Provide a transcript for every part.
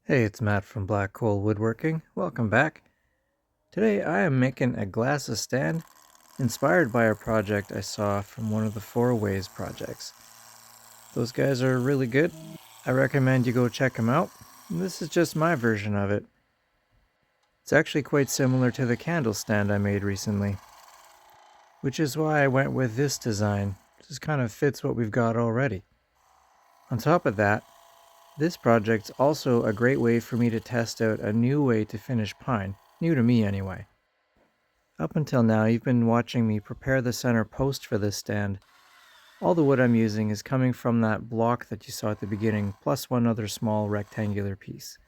Hey, it's Matt from Black Coal Woodworking. Welcome back. Today I am making a glasses stand inspired by a project I saw from one of the Four Ways projects. Those guys are really good. I recommend you go check them out. This is just my version of it. It's actually quite similar to the candle stand I made recently, which is why I went with this design. It just kind of fits what we've got already. On top of that, this project's also a great way for me to test out a new way to finish pine, new to me anyway. Up until now, you've been watching me prepare the center post for this stand. All the wood I'm using is coming from that block that you saw at the beginning, plus one other small rectangular piece.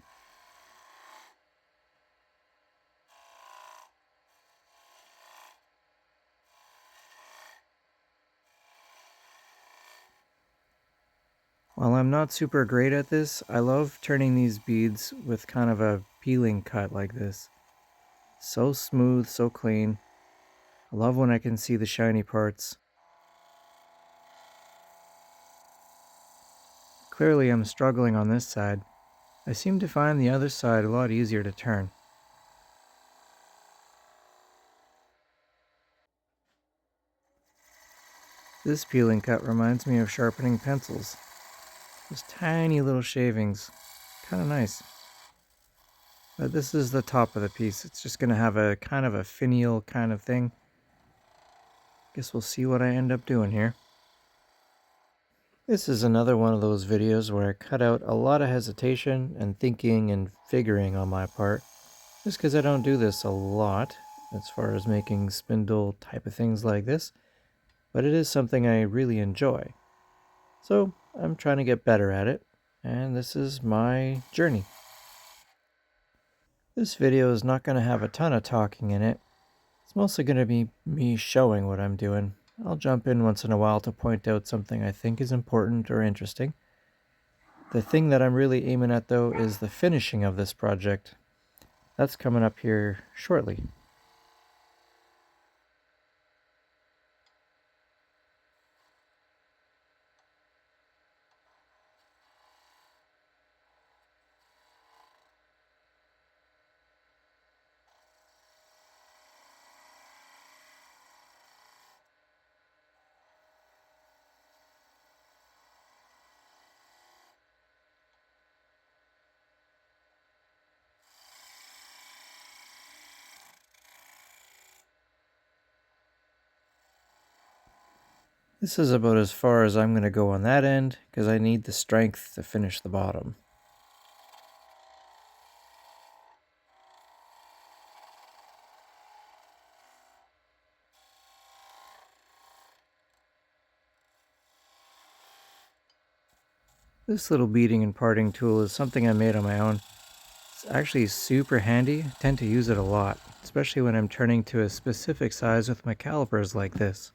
While I'm not super great at this, I love turning these beads with kind of a peeling cut like this. So smooth, so clean. I love when I can see the shiny parts. Clearly I'm struggling on this side. I seem to find the other side a lot easier to turn. This peeling cut reminds me of sharpening pencils. Just tiny little shavings. Kind of nice. But this is the top of the piece. It's just going to have a kind of a finial kind of thing. Guess we'll see what I end up doing here. This is another one of those videos where I cut out a lot of hesitation and thinking and figuring on my part. Just because I don't do this a lot as far as making spindle type of things like this. But it is something I really enjoy. So I'm trying to get better at it. And this is my journey. This video is not going to have a ton of talking in it. It's mostly going to be me showing what I'm doing. I'll jump in once in a while to point out something I think is important or interesting. The thing that I'm really aiming at though is the finishing of this project. That's coming up here shortly. This is about as far as I'm going to go on that end because I need the strength to finish the bottom. This little beading and parting tool is something I made on my own. It's actually super handy. I tend to use it a lot, especially when I'm turning to a specific size with my calipers like this.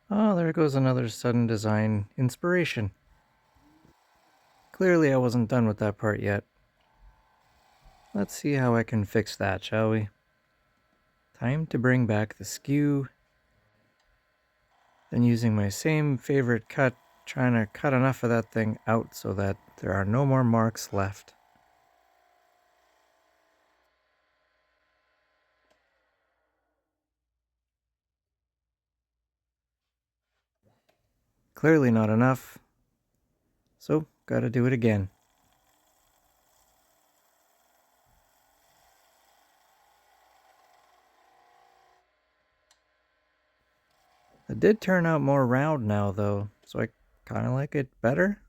Oh, there goes another sudden design inspiration. Clearly I wasn't done with that part yet. Let's see how I can fix that, shall we? Time to bring back the skew. Then using my same favorite cut, trying to cut enough of that thing out so that there are no more marks left. Clearly not enough, so gotta do it again. It did turn out more round now though, so I kinda like it better.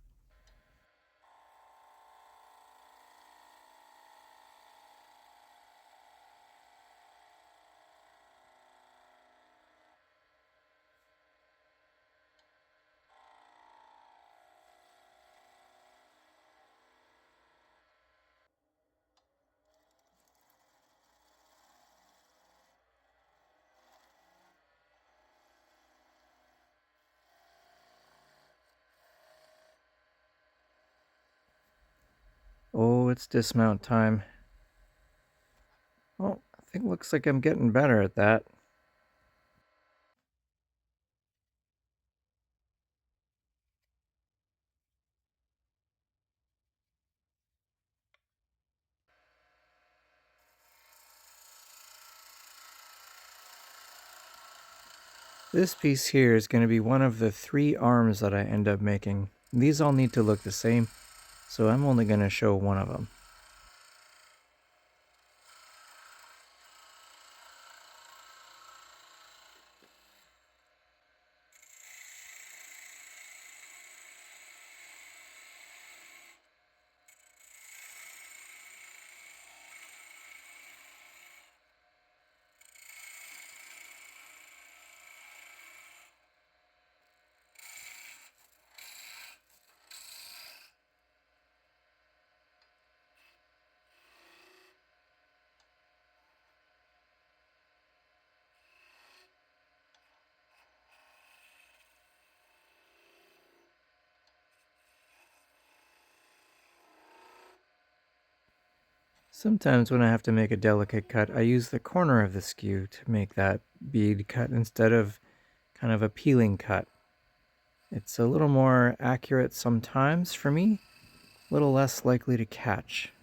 Oh, it's dismount time. Oh, I think looks like I'm getting better at that. This piece here is going to be one of the 3 arms that I end up making. These all need to look the same, so I'm only going to show one of them. Sometimes when I have to make a delicate cut, I use the corner of the skew to make that bead cut instead of kind of a peeling cut. It's a little more accurate sometimes for me, a little less likely to catch.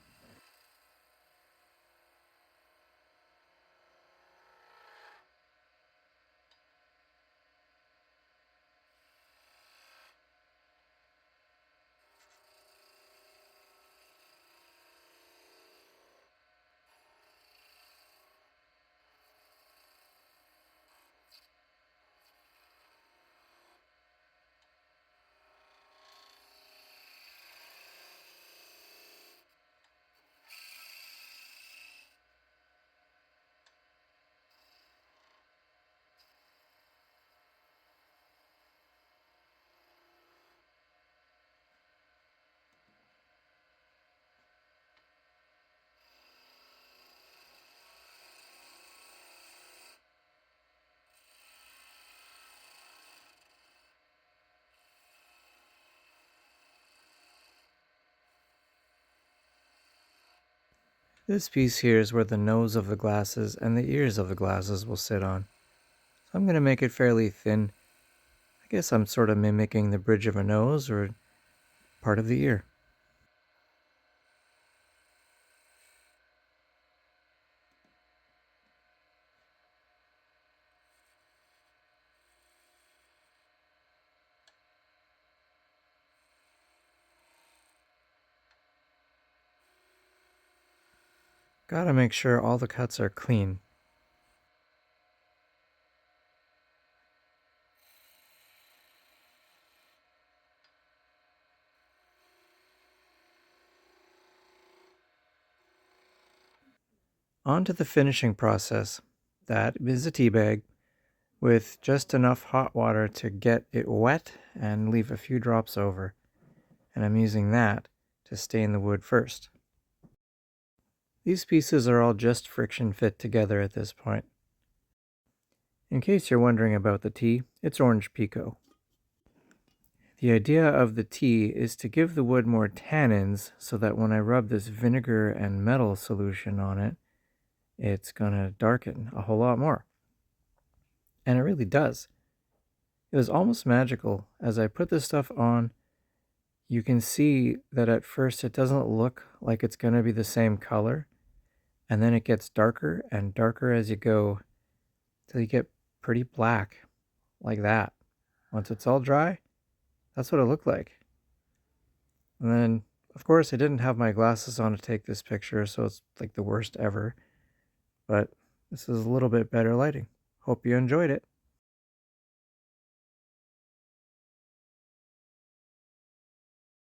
This piece here is where the nose of the glasses and the ears of the glasses will sit on. So I'm going to make it fairly thin. I guess I'm sort of mimicking the bridge of a nose or part of the ear. Gotta make sure all the cuts are clean. On to the finishing process. That is a tea bag with just enough hot water to get it wet and leave a few drops over. And I'm using that to stain the wood first. These pieces are all just friction fit together at this point. In case you're wondering about the tea, it's orange pekoe. The idea of the tea is to give the wood more tannins so that when I rub this vinegar and metal solution on it, it's gonna darken a whole lot more. And it really does. It was almost magical. As I put this stuff on, you can see that at first it doesn't look like it's gonna be the same color, and then it gets darker and darker as you go till you get pretty black, like that. Once it's all dry, that's what it looked like. And then, of course, I didn't have my glasses on to take this picture, so it's like the worst ever. But this is a little bit better lighting. Hope you enjoyed it.